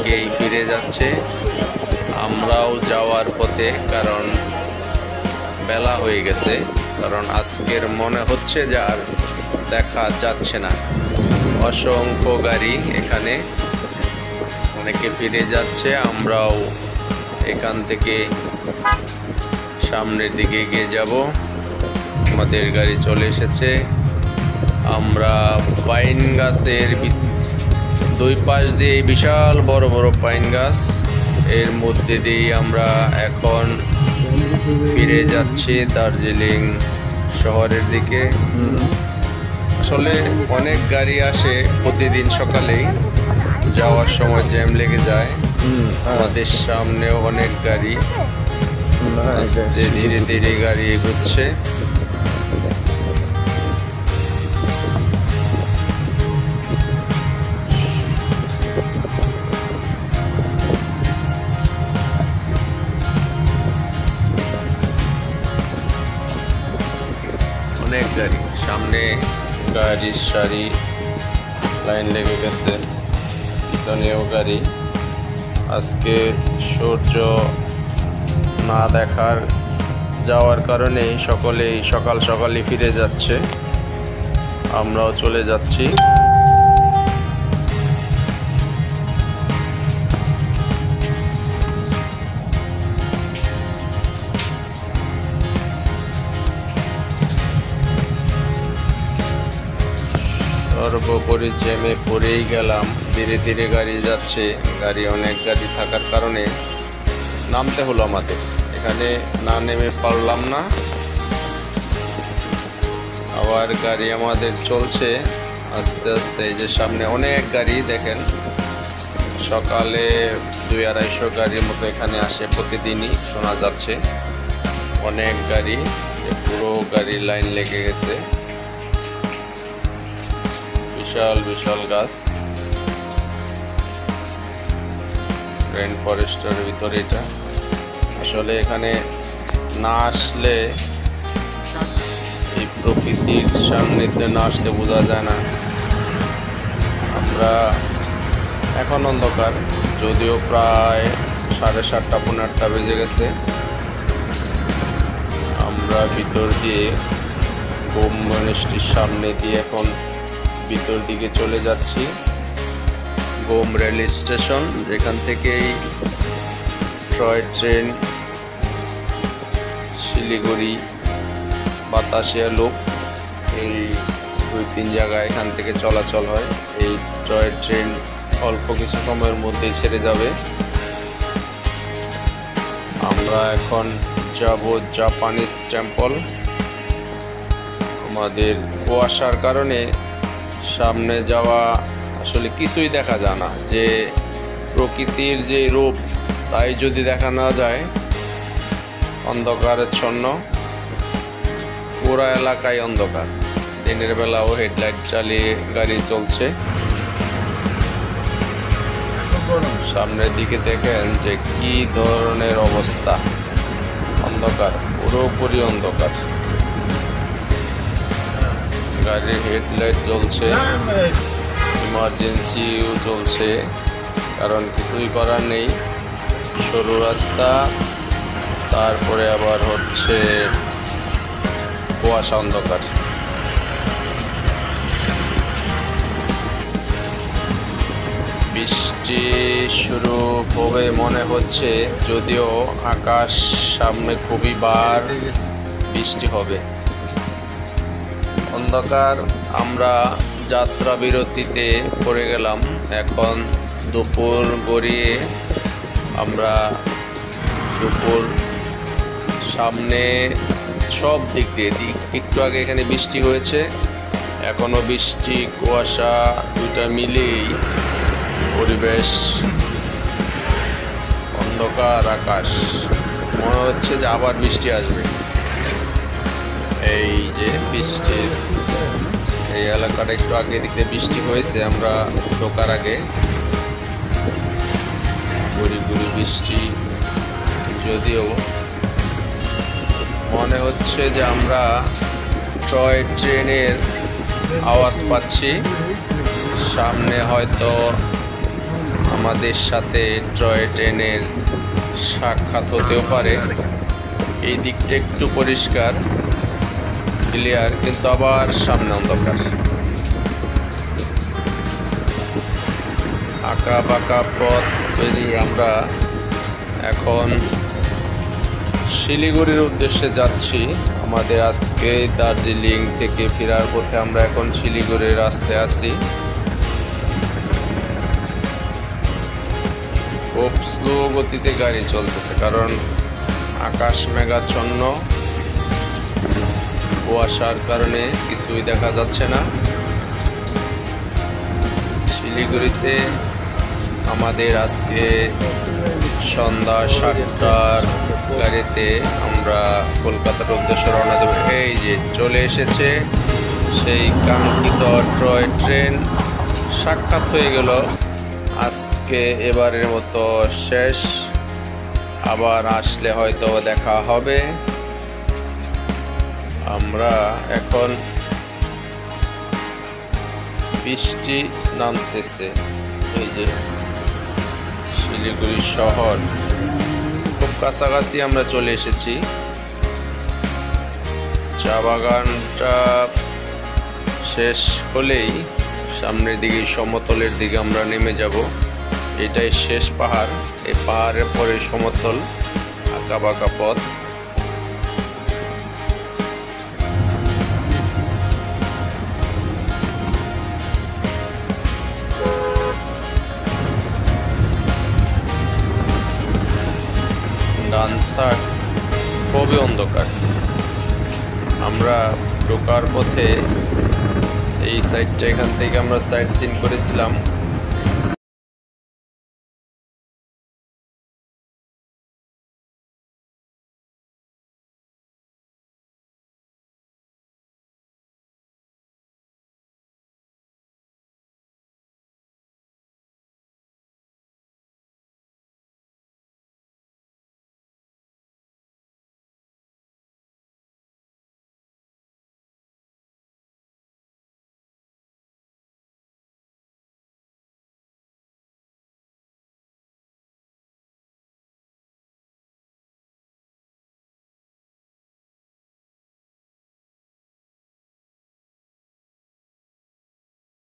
দিকেই ফিরে যাচ্ছে। আমরাও যাওয়ার পথে, কারণ বেলা হয়ে গেছে, কারণ আজকের মনে হচ্ছে যে আর দেখা যাচ্ছে না। অসংখ্য গাড়ি এখানে, অনেকে ফিরে যাচ্ছে। আমরাও এখান থেকে সামনের দিকে এগিয়ে যাব। আমাদের গাড়ি চলে এসেছে। আমরা পাইন গাছের দুই পাশ দিয়ে বিশাল বড় বড় পাইন গাছ, এর মধ্যে দিয়ে আমরা এখন ফিরে যাচ্ছি দার্জিলিং শহরের দিকে। আসলে অনেক গাড়ি আসে প্রতিদিন সকালেই, যাওয়ার সময় জ্যাম লেগে যায়। আমাদের সামনেও অনেক গাড়ি, ধীরে ধীরে গাড়ি এগোচ্ছে। অনেক গাড়ি, সামনে গাড়ির সারি লাইন লেগে গেছে, পিছনেও গাড়ি। আজকে সূর্য না দেখার যাওয়ার কারণে সকলেই সকাল সকালই ফিরে যাচ্ছে, আমরাও চলে যাচ্ছি। সর্বোপরি জ্যামে পড়েই গেলাম। ধীরে ধীরে গাড়ি যাচ্ছে, গাড়ি অনেক গাড়ি থাকার কারণে নামতে হলো আমাদের। এখানে না নেমে পারলাম না। আবার গাড়ি আমাদের চলছে আস্তে আস্তে। এই যে সামনে অনেক গাড়ি দেখেন, সকালে 200-250 গাড়ির মতো এখানে আসে প্রতিদিনই, শোনা যাচ্ছে। অনেক গাড়ি, পুরো গাড়ির লাইন লেগে গেছে। বিশাল বিশাল গাছ, রেইন ফরেস্টের ভিতরে এটা। আসলে এখানে না আসলে, এই প্রকৃতির সান্নিধ্যে না আসলে বোঝা যায় না। আমরা এখন অন্ধকার, যদিও প্রায় 7:30-8 বেজে গেছে। আমরা ভিতর দিয়ে গোম মনেস্ট্রির সামনে দিয়ে এখন ভিতর দিকে চলে যাচ্ছি। গোম রেল স্টেশন, যেখান থেকেই toy train Siliguri, Batasia loop, এই 2-3 জায়গায় এখান থেকে চলাচল হয়। এই টয় ট্রেন অল্প কিছু সময়ের মধ্যেই ছেড়ে যাবে। আমরা এখন যাব জাপানিজ টেম্পল। আমাদের কুয়াশার কারণে সামনে যাওয়া আসলে কিছুই দেখা যায় না। যে প্রকৃতির যে রূপ, তাই যদি দেখা না যায়, অন্ধকারাচ্ছন্ন পুরো এলাকায় অন্ধকার। দিনের বেলাও হেডলাইট চালিয়ে গাড়ি চলছে। সামনের দিকে দেখেন যে কি ধরনের অবস্থা, অন্ধকার, পুরোপুরি অন্ধকার। গাড়ির হেডলাইট জ্বলছে, ইমার্জেন্সিও চলছে, কারণ কিছুই করার নেই। সরু রাস্তা, তারপরে আবার হচ্ছে কুয়াশা, অন্ধকার। বৃষ্টি শুরু হবে মনে হচ্ছে, যদিও আকাশ সামনে খুবই বার বৃষ্টি হবে। অন্ধকার। আমরা যাত্রা বিরতিতে পড়ে গেলাম। এখন দুপুর গড়িয়ে, আমরা দুপুর সামনে সব দিক দিয়ে, একটু আগে এখানে বৃষ্টি হয়েছে, এখনো বৃষ্টি, কুয়াশা দুইটা মিলেই পরিবেশ অন্ধকার আকাশ। মনে হচ্ছে যে আবার বৃষ্টি আসবে। এই যে বৃষ্টির এই এলাকাটা একটু আগে দিকে বৃষ্টি হয়েছে, আমরা ঢোকার আগে গুড়ি গুড়ি বৃষ্টি। যদিও মনে হচ্ছে যে আমরা টয় ট্রেনের আওয়াজ পাচ্ছি। সামনে হয়তো আমাদের সাথে টয় ট্রেনের সাক্ষাৎ হতেও পারে। এই দিকটা একটু পরিষ্কার ক্লিয়ার, কিন্তু আবার সামনে অন্ধকার। আঁকা বাঁকা পথ পেরিয়ে আমরা এখন শিলিগুড়ির উদ্দেশ্যে যাচ্ছি। আমাদের আজকে দার্জিলিং থেকে ফেরার পথে আমরা এখন শিলিগুড়ির রাস্তায় আছি। খুব স্লো গতিতে গাড়ি চলতেছে, কারণ আকাশ মেঘাচ্ছন্ন, কুয়াশার কারণে কিছুই দেখা যাচ্ছে না। শিলিগুড়িতে আমাদের আজকে সন্ধ্যা 7টার গাড়িতে আমরা কলকাতার উদ্দেশ্যে রওনা দেব। এই যে চলে এসেছে সেই কাঙ্ক্ষিত টয় ট্রেন, সাক্ষাৎ হয়ে গেল আজকে। এবারের মতো শেষ, আবার আসলে হয়তো দেখা হবে। আমরা এখন বৃষ্টি নামতেছে, এই যে শিলিগুড়ি শহর খুব কাছাকাছি আমরা চলে এসেছি। চা বাগানটা শেষ হলেই সামনের দিকে সমতলের দিকে আমরা নেমে যাব। এটাই শেষ পাহাড়, এই পাহাড়ের পরে সমতল, আঁকা বাঁকা পথ। ডান সাইড খুবই অন্ধকার। আমরা ঢোকার পথে এই সাইডটা, এখান থেকে আমরা সাইড সিন করেছিলাম।